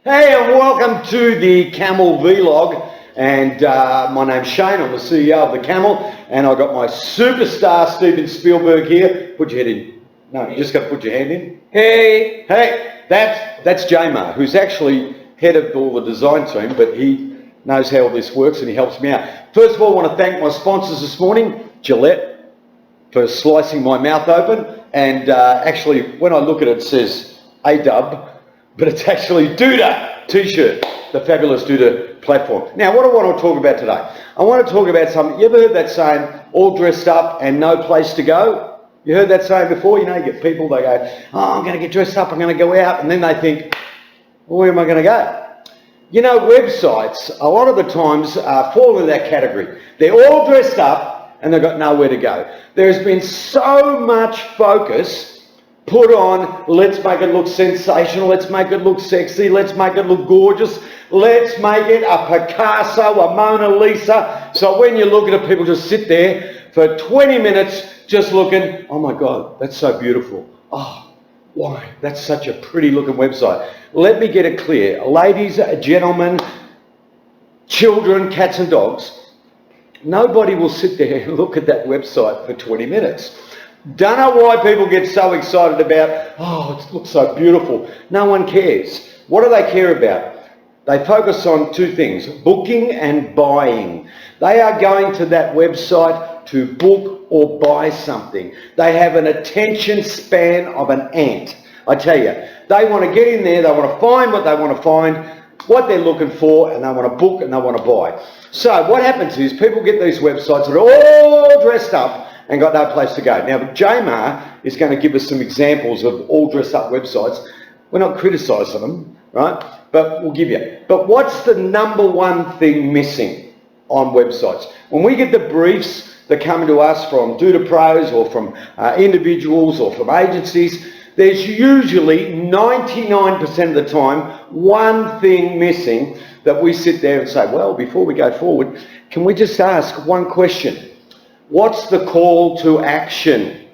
Hey, and welcome to the Camel Vlog. And my name's Shane. I'm the CEO of TheCamel, and I've got my superstar Steven Spielberg here. Put your head in. No, you just got to put your hand in. Hey, that's J-Mar, who's actually head of all the design team, but he knows how all this works and he helps me out. First of all, I want to thank my sponsors this morning, Gillette, for slicing my mouth open. And actually, when I look at it, it says A-Dub, but it's actually Duda t-shirt, the fabulous Duda platform. Now, what I want to talk about today, I want to talk about something. You ever heard that saying, all dressed up and no place to go? You heard that saying before? You know, you get people, they go, oh, I'm going to get dressed up, I'm going to go out, and then they think, well, where am I going to go? You know, websites, a lot of the times fall into that category. They're all dressed up and they've got nowhere to go. There's been so much focus put on, let's make it look sensational, let's make it look sexy, let's make it look gorgeous, let's make it a Picasso, a Mona Lisa. So when you look at it, people just sit there for 20 minutes just looking, oh my God, that's so beautiful. Oh, why? That's such a pretty looking website. Let me get it clear. Ladies, gentlemen, children, cats and dogs, nobody will sit there and look at that website for 20 minutes. Don't know why people get so excited about, oh, it looks so beautiful. No one cares. What do they care about? They focus on two things, booking and buying. They are going to that website to book or buy something. They have an attention span of an ant. I tell you, they want to get in there, they want to find what they want to find, what they're looking for, and they want to book and they want to buy. So what happens is people get these websites that are all dressed up and got no place to go. Now, J-Mar is going to give us some examples of all dressed up websites. We're not criticising them, right? But we'll give you. But what's the number one thing missing on websites? When we get the briefs that come to us from Duda Pros or from individuals or from agencies, there's usually 99% of the time one thing missing that we sit there and say, well, before we go forward, can we just ask one question? What's the call to action?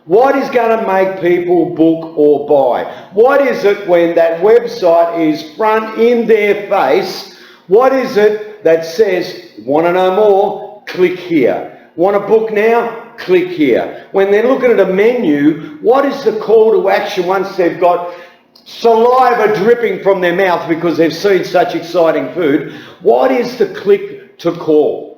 What is going to make people book or buy? What is it when that website is front in their face? What is it that says, want to know more? Click here. Want to book now? Click here. When they're looking at a menu, what is the call to action once they've got saliva dripping from their mouth because they've seen such exciting food? What is the click to call?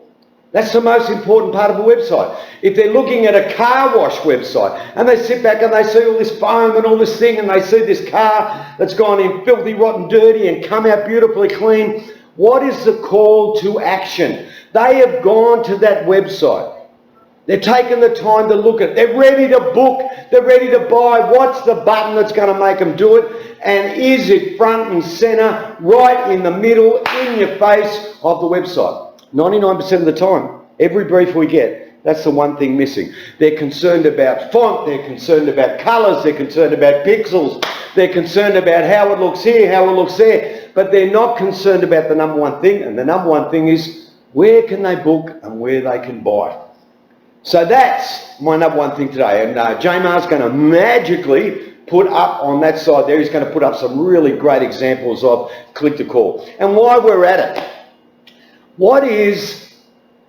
That's the most important part of a website. If they're looking at a car wash website and they sit back and they see all this foam and all this thing and they see this car that's gone in filthy, rotten, dirty and come out beautifully clean, what is the call to action? They have gone to that website. They're taking the time to look at it. They're ready to book. They're ready to buy. What's the button that's going to make them do it? And is it front and center, right in the middle, in your face of the website? 99% of the time, every brief we get, that's the one thing missing. They're concerned about font, they're concerned about colours, they're concerned about pixels, they're concerned about how it looks here, how it looks there, but they're not concerned about the number one thing, and the number one thing is where can they book and where they can buy. So that's my number one thing today, and J-Mar's going to magically put up on that side there, he's going to put up some really great examples of click to call. And while we're at it, what is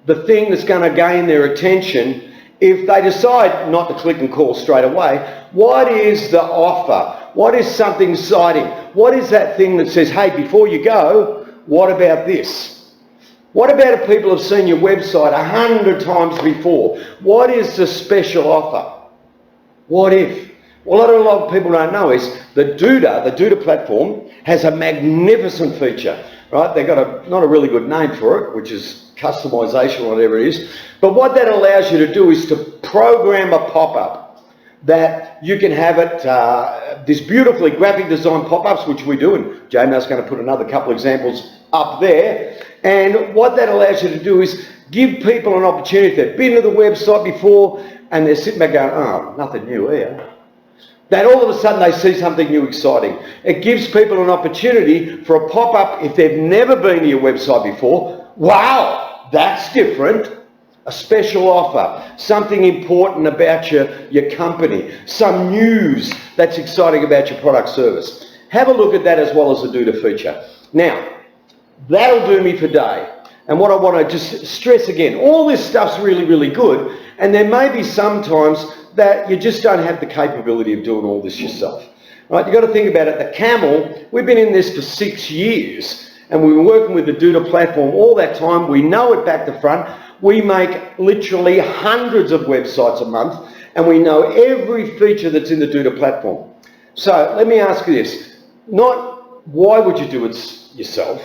the thing that's going to gain their attention if they decide not to click and call straight away? What is the offer? What is something exciting? What is that thing that says, hey, before you go, what about this? What about if people have seen your website 100 times before? What is the special offer? What if? Well, what a lot of people don't know is the Duda platform has a magnificent feature. Right? They've got not a really good name for it, which is customization or whatever it is. But what that allows you to do is to program a pop-up that you can have it, this beautifully graphic design pop-ups, which we do, and J-Mar's going to put another couple of examples up there. And what that allows you to do is give people an opportunity. They've been to the website before and they're sitting back going, oh, nothing new here. Then all of a sudden they see something new, exciting. It gives people an opportunity for a pop-up if they've never been to your website before. Wow, that's different. A special offer, something important about your company, some news that's exciting about your product service. have a look at that as well as the Duda feature. Now, that'll do me for today. And what I want to just stress again, all this stuff's really, really good, and there may be some times that you just don't have the capability of doing all this yourself. Right? You've got to think about it. The Camel, we've been in this for 6 years, and we've been working with the Duda platform all that time. We know it back to front. We make literally hundreds of websites a month, and we know every feature that's in the Duda platform. So let me ask you this, not why would you do it yourself,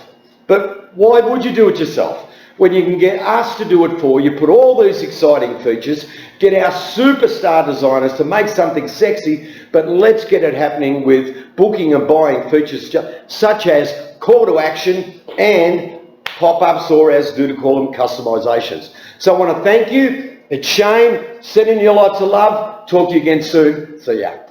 but why would you do it yourself? When you can get us to do it for you, put all these exciting features, get our superstar designers to make something sexy, but let's get it happening with booking and buying features such as call to action and pop-ups, or as Duda call them, customizations. So I want to thank you. It's Shane, sending you lots of love. Talk to you again soon. See ya.